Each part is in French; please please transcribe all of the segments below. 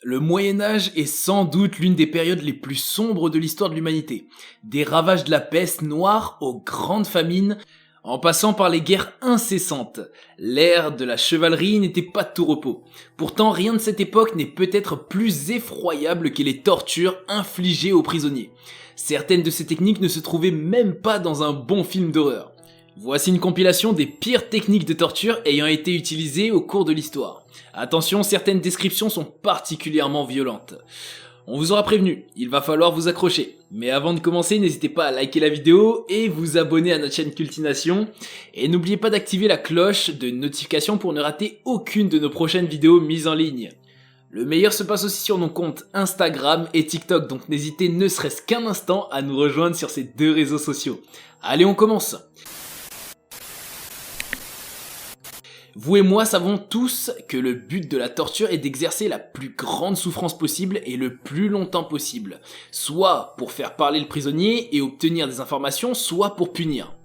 Le Moyen-Âge est sans doute l'une des périodes les plus sombres de l'histoire de l'humanité. Des ravages de la peste noire aux grandes famines, en passant par les guerres incessantes. L'ère de la chevalerie n'était pas de tout repos. Pourtant, rien de cette époque n'est peut-être plus effroyable que les tortures infligées aux prisonniers. Certaines de ces techniques ne se trouvaient même pas dans un bon film d'horreur. Voici une compilation des pires techniques de torture ayant été utilisées au cours de l'histoire. Attention, certaines descriptions sont particulièrement violentes. On vous aura prévenu, il va falloir vous accrocher. Mais avant de commencer, n'hésitez pas à liker la vidéo et vous abonner à notre chaîne Cultination. Et n'oubliez pas d'activer la cloche de notification pour ne rater aucune de nos prochaines vidéos mises en ligne. Le meilleur se passe aussi sur nos comptes Instagram et TikTok, donc n'hésitez ne serait-ce qu'un instant à nous rejoindre sur ces deux réseaux sociaux. Allez, on commence! Vous et moi savons tous que le but de la torture est d'exercer la plus grande souffrance possible et le plus longtemps possible, soit pour faire parler le prisonnier et obtenir des informations, soit pour punir.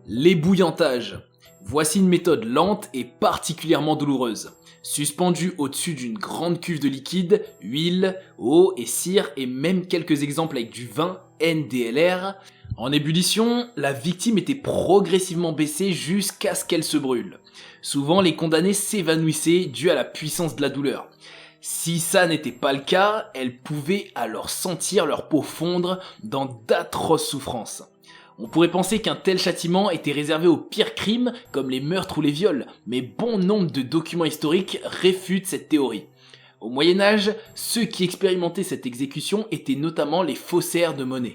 L'ébouillantage. Voici une méthode lente et particulièrement douloureuse. Suspendu au-dessus d'une grande cuve de liquide, huile, eau et cire et même quelques exemples avec du vin, NDLR. En ébullition, la victime était progressivement baissée jusqu'à ce qu'elle se brûle. Souvent, les condamnés s'évanouissaient dû à la puissance de la douleur. Si ça n'était pas le cas, elles pouvaient alors sentir leur peau fondre dans d'atroces souffrances. On pourrait penser qu'un tel châtiment était réservé aux pires crimes comme les meurtres ou les viols, mais bon nombre de documents historiques réfutent cette théorie. Au Moyen-Âge, ceux qui expérimentaient cette exécution étaient notamment les faussaires de monnaie.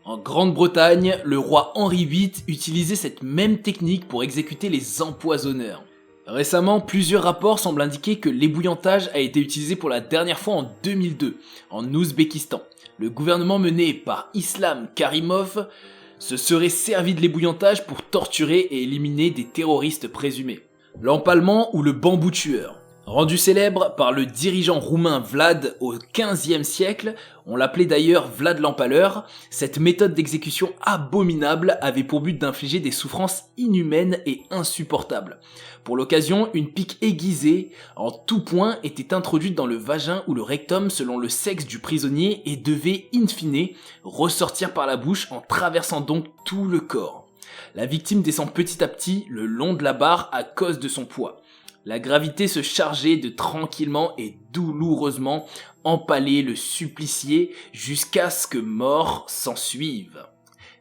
En Grande-Bretagne, le roi Henri VIII utilisait cette même technique pour exécuter les empoisonneurs. Récemment, plusieurs rapports semblent indiquer que l'ébouillantage a été utilisé pour la dernière fois en 2002, en Ouzbékistan. Le gouvernement mené par Islam Karimov se serait servi de l'ébouillantage pour torturer et éliminer des terroristes présumés. L'empalement ou le bambou tueur. Rendu célèbre par le dirigeant roumain Vlad au XVe siècle, on l'appelait d'ailleurs Vlad l'Empaleur, cette méthode d'exécution abominable avait pour but d'infliger des souffrances inhumaines et insupportables. Pour l'occasion, une pique aiguisée en tout point était introduite dans le vagin ou le rectum selon le sexe du prisonnier et devait, in fine, ressortir par la bouche en traversant donc tout le corps. La victime descend petit à petit le long de la barre à cause de son poids. La gravité se chargeait de tranquillement et douloureusement empaler le supplicié jusqu'à ce que mort s'ensuive.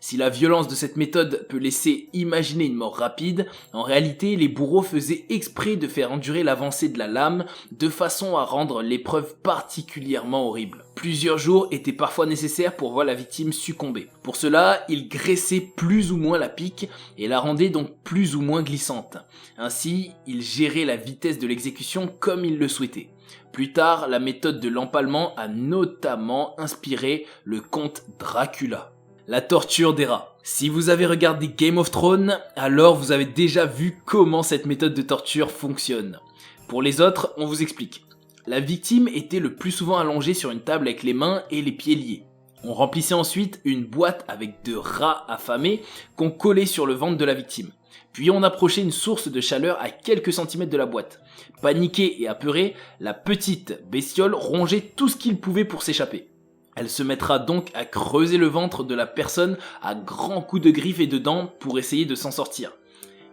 Si la violence de cette méthode peut laisser imaginer une mort rapide, en réalité les bourreaux faisaient exprès de faire endurer l'avancée de la lame de façon à rendre l'épreuve particulièrement horrible. Plusieurs jours étaient parfois nécessaires pour voir la victime succomber. Pour cela, ils graissaient plus ou moins la pique et la rendaient donc plus ou moins glissante. Ainsi, ils géraient la vitesse de l'exécution comme ils le souhaitaient. Plus tard, la méthode de l'empalement a notamment inspiré le comte Dracula. La torture des rats. Si vous avez regardé Game of Thrones, alors vous avez déjà vu comment cette méthode de torture fonctionne. Pour les autres, on vous explique. La victime était le plus souvent allongée sur une table avec les mains et les pieds liés. On remplissait ensuite une boîte avec de rats affamés qu'on collait sur le ventre de la victime. Puis on approchait une source de chaleur à quelques centimètres de la boîte. Paniquée et apeurée, la petite bestiole rongeait tout ce qu'il pouvait pour s'échapper. Elle se mettra donc à creuser le ventre de la personne à grands coups de griffes et de dents pour essayer de s'en sortir.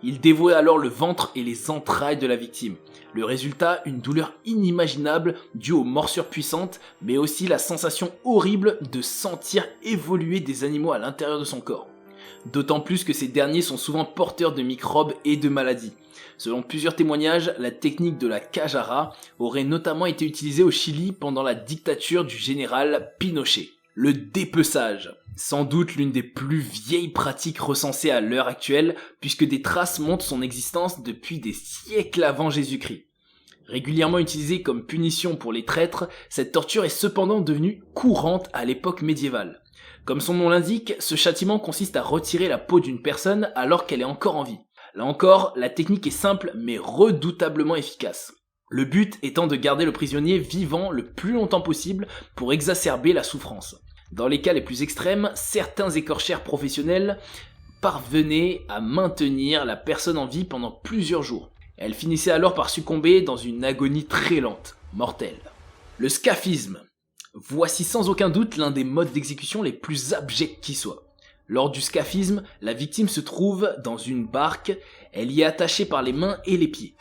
Il dévouait alors le ventre et les entrailles de la victime. Le résultat, une douleur inimaginable due aux morsures puissantes, mais aussi la sensation horrible de sentir évoluer des animaux à l'intérieur de son corps. D'autant plus que ces derniers sont souvent porteurs de microbes et de maladies. Selon plusieurs témoignages, la technique de la cage à rats aurait notamment été utilisée au Chili pendant la dictature du général Pinochet. Le dépeçage, sans doute l'une des plus vieilles pratiques recensées à l'heure actuelle, puisque des traces montrent son existence depuis des siècles avant Jésus-Christ. Régulièrement utilisée comme punition pour les traîtres, cette torture est cependant devenue courante à l'époque médiévale. Comme son nom l'indique, ce châtiment consiste à retirer la peau d'une personne alors qu'elle est encore en vie. Là encore, la technique est simple mais redoutablement efficace. Le but étant de garder le prisonnier vivant le plus longtemps possible pour exacerber la souffrance. Dans les cas les plus extrêmes, certains écorcheurs professionnels parvenaient à maintenir la personne en vie pendant plusieurs jours. Elle finissait alors par succomber dans une agonie très lente, mortelle. Le scaphisme. Voici sans aucun doute l'un des modes d'exécution les plus abjects qui soient. Lors du scaphisme, la victime se trouve dans une barque, elle y est attachée par les mains et les pieds.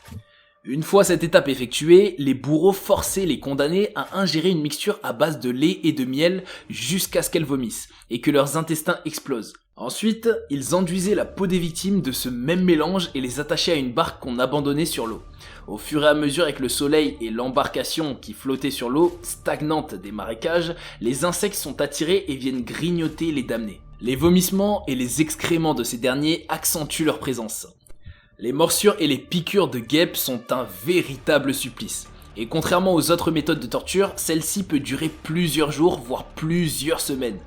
Une fois cette étape effectuée, les bourreaux forçaient les condamnés à ingérer une mixture à base de lait et de miel jusqu'à ce qu'elles vomissent et que leurs intestins explosent. Ensuite, ils enduisaient la peau des victimes de ce même mélange et les attachaient à une barque qu'on abandonnait sur l'eau. Au fur et à mesure avec le soleil et l'embarcation qui flottait sur l'eau, stagnante des marécages, les insectes sont attirés et viennent grignoter les damnés. Les vomissements et les excréments de ces derniers accentuent leur présence. Les morsures et les piqûres de guêpes sont un véritable supplice. Et contrairement aux autres méthodes de torture, celle-ci peut durer plusieurs jours, voire plusieurs semaines.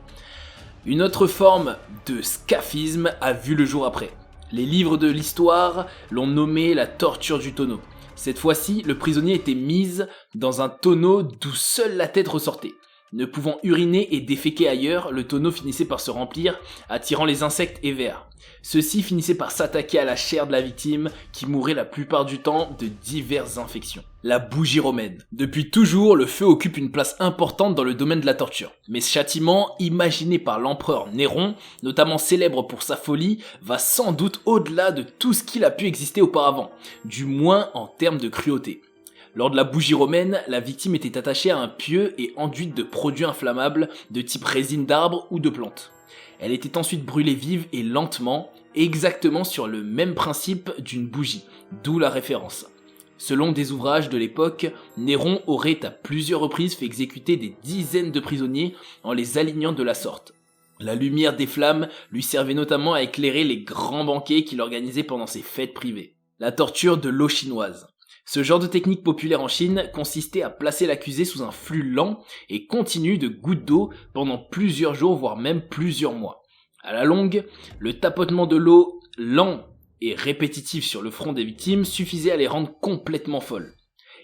Une autre forme de scaphisme a vu le jour après. Les livres de l'histoire l'ont nommé la torture du tonneau. Cette fois-ci, le prisonnier était mis dans un tonneau d'où seule la tête ressortait. Ne pouvant uriner et déféquer ailleurs, le tonneau finissait par se remplir, attirant les insectes et vers. Ceux-ci finissaient par s'attaquer à la chair de la victime, qui mourait la plupart du temps de diverses infections. La bougie romaine. Depuis toujours, le feu occupe une place importante dans le domaine de la torture. Mais ce châtiment, imaginé par l'empereur Néron, notamment célèbre pour sa folie, va sans doute au-delà de tout ce qu'il a pu exister auparavant, du moins en termes de cruauté. Lors de la bougie romaine, la victime était attachée à un pieu et enduite de produits inflammables de type résine d'arbre ou de plante. Elle était ensuite brûlée vive et lentement, exactement sur le même principe d'une bougie, d'où la référence. Selon des ouvrages de l'époque, Néron aurait à plusieurs reprises fait exécuter des dizaines de prisonniers en les alignant de la sorte. La lumière des flammes lui servait notamment à éclairer les grands banquets qu'il organisait pendant ses fêtes privées. La torture de l'eau chinoise. Ce genre de technique populaire en Chine consistait à placer l'accusé sous un flux lent et continu de gouttes d'eau pendant plusieurs jours voire même plusieurs mois. À la longue, le tapotement de l'eau lent et répétitif sur le front des victimes suffisait à les rendre complètement folles.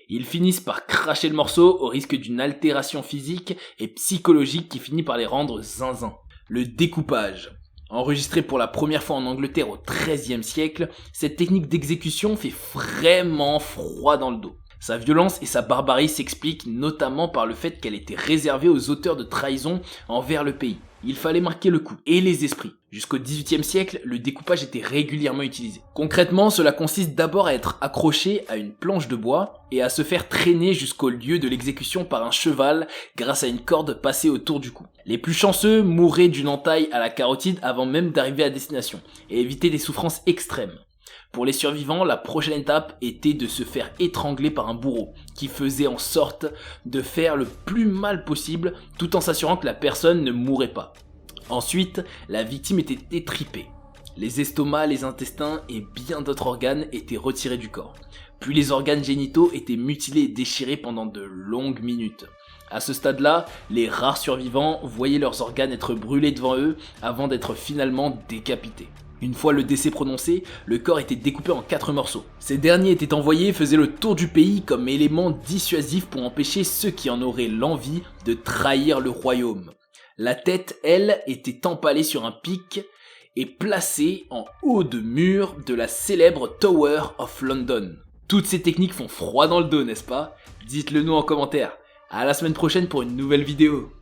Ils finissent par cracher le morceau au risque d'une altération physique et psychologique qui finit par les rendre zinzin. Le découpage. Enregistrée pour la première fois en Angleterre au XIIIe siècle, cette technique d'exécution fait vraiment froid dans le dos. Sa violence et sa barbarie s'expliquent notamment par le fait qu'elle était réservée aux auteurs de trahison envers le pays. Il fallait marquer le coup et les esprits. Jusqu'au XVIIIe siècle, le découpage était régulièrement utilisé. Concrètement, cela consiste d'abord à être accroché à une planche de bois et à se faire traîner jusqu'au lieu de l'exécution par un cheval grâce à une corde passée autour du cou. Les plus chanceux mouraient d'une entaille à la carotide avant même d'arriver à destination et évitaient des souffrances extrêmes. Pour les survivants, la prochaine étape était de se faire étrangler par un bourreau, qui faisait en sorte de faire le plus mal possible, tout en s'assurant que la personne ne mourrait pas. Ensuite, la victime était étripée. Les estomacs, les intestins et bien d'autres organes étaient retirés du corps. Puis les organes génitaux étaient mutilés et déchirés pendant de longues minutes. À ce stade-là, les rares survivants voyaient leurs organes être brûlés devant eux avant d'être finalement décapités. Une fois le décès prononcé, le corps était découpé en 4 morceaux. Ces derniers étaient envoyés et faisaient le tour du pays comme élément dissuasif pour empêcher ceux qui en auraient l'envie de trahir le royaume. La tête, elle, était empalée sur un pic et placée en haut de mur de la célèbre Tower of London. Toutes ces techniques font froid dans le dos, n'est-ce pas? Dites-le nous en commentaire. À la semaine prochaine pour une nouvelle vidéo.